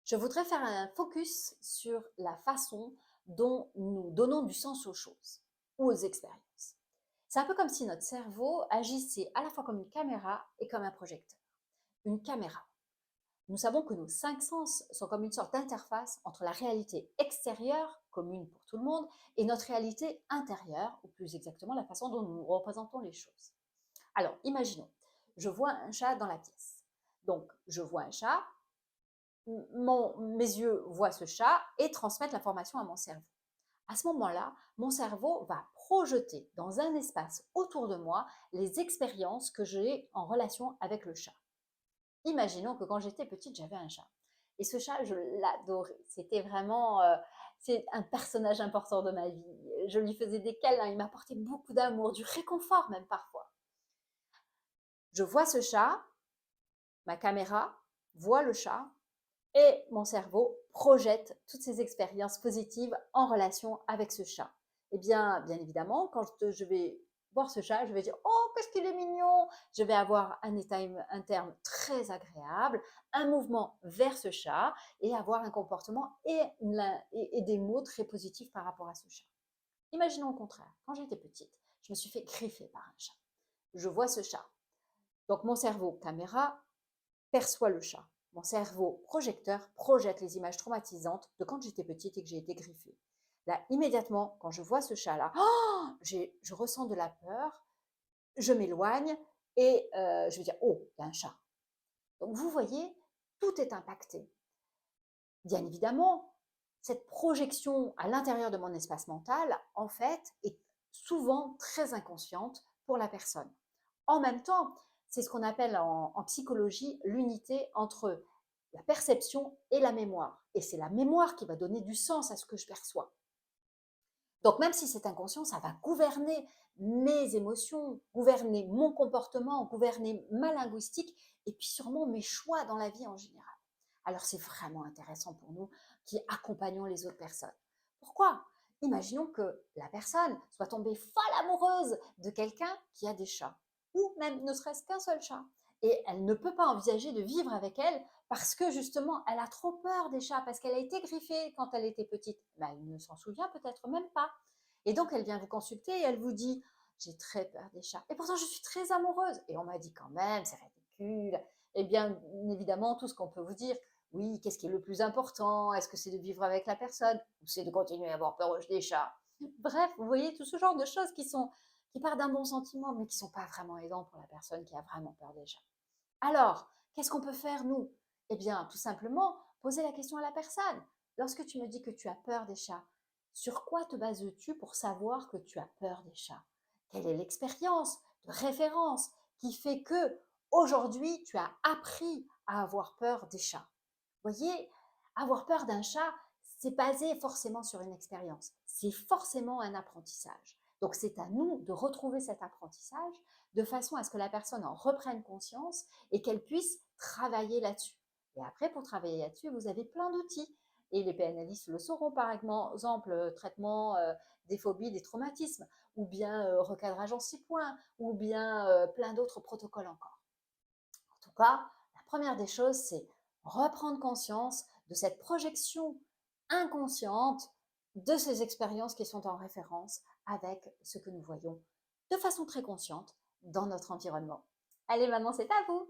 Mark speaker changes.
Speaker 1: Je voudrais faire un focus sur la façon dont nous donnons du sens aux choses ou aux expériences. C'est un peu comme si notre cerveau agissait à la fois comme une caméra et comme un projecteur. Une caméra. Nous savons que nos cinq sens sont comme une sorte d'interface entre la réalité extérieure, commune pour tout le monde, et notre réalité intérieure, ou plus exactement la façon dont nous représentons les choses. Alors, imaginons, je vois un chat dans la pièce. Donc, je vois un chat, mes yeux voient ce chat et transmettent l'information à mon cerveau. À ce moment-là, mon cerveau va projeter dans un espace autour de moi les expériences que j'ai en relation avec le chat. Imaginons que quand j'étais petite, j'avais un chat. Et ce chat, je l'adorais. C'était vraiment c'est un personnage important de ma vie. Je lui faisais des câlins, il m'apportait beaucoup d'amour, du réconfort même parfois. Je vois ce chat, ma caméra voit le chat, et mon cerveau projette toutes ces expériences positives en relation avec ce chat. Eh bien évidemment, quand je vais voir ce chat, je vais dire oh qu'est-ce qu'il est mignon. Je vais avoir un état interne très agréable, un mouvement vers ce chat et avoir un comportement et des mots très positifs par rapport à ce chat. Imaginons au contraire, quand j'étais petite, je me suis fait griffer par un chat. Je vois ce chat. Donc mon cerveau caméra perçoit le chat. Mon cerveau projecteur projette les images traumatisantes de quand j'étais petite et que j'ai été griffée. Là, immédiatement, quand je vois ce chat-là, oh, je ressens de la peur, je m'éloigne et je vais dire, oh, il y a un chat. Donc vous voyez, tout est impacté. Bien évidemment, cette projection à l'intérieur de mon espace mental, en fait, est souvent très inconsciente pour la personne. En même temps, c'est ce qu'on appelle en psychologie l'unité entre la perception et la mémoire. Et c'est la mémoire qui va donner du sens à ce que je perçois. Donc même si c'est inconscient, ça va gouverner mes émotions, gouverner mon comportement, gouverner ma linguistique et puis sûrement mes choix dans la vie en général. Alors c'est vraiment intéressant pour nous qui accompagnons les autres personnes. Pourquoi? Imaginons que la personne soit tombée folle amoureuse de quelqu'un qui a des chats, ou même ne serait-ce qu'un seul chat. Et elle ne peut pas envisager de vivre avec elle parce que justement, elle a trop peur des chats, parce qu'elle a été griffée quand elle était petite. Ben, elle ne s'en souvient peut-être même pas. Et donc, elle vient vous consulter et elle vous dit, j'ai très peur des chats. Et pourtant, je suis très amoureuse. Et on m'a dit quand même, c'est ridicule. Eh bien, évidemment, tout ce qu'on peut vous dire, oui, qu'est-ce qui est le plus important? Est-ce que c'est de vivre avec la personne ou c'est de continuer à avoir peur des chats? Bref, vous voyez, tout ce genre de choses qui partent d'un bon sentiment, mais qui ne sont pas vraiment aidants pour la personne qui a vraiment peur des chats. Alors, qu'est-ce qu'on peut faire, nous? Eh bien, tout simplement, poser la question à la personne. Lorsque tu me dis que tu as peur des chats, sur quoi te bases-tu pour savoir que tu as peur des chats? Quelle est l'expérience de référence qui fait que aujourd'hui tu as appris à avoir peur des chats? Vous voyez, avoir peur d'un chat, c'est basé forcément sur une expérience. C'est forcément un apprentissage. Donc c'est à nous de retrouver cet apprentissage de façon à ce que la personne en reprenne conscience et qu'elle puisse travailler là-dessus. Et après, pour travailler là-dessus, vous avez plein d'outils. Et les PNListes le sauront, par exemple, traitement des phobies, des traumatismes, ou bien recadrage en 6 points, ou bien plein d'autres protocoles encore. En tout cas, la première des choses, c'est reprendre conscience de cette projection inconsciente de ces expériences qui sont en référence avec ce que nous voyons de façon très consciente dans notre environnement. Allez, maintenant c'est à vous.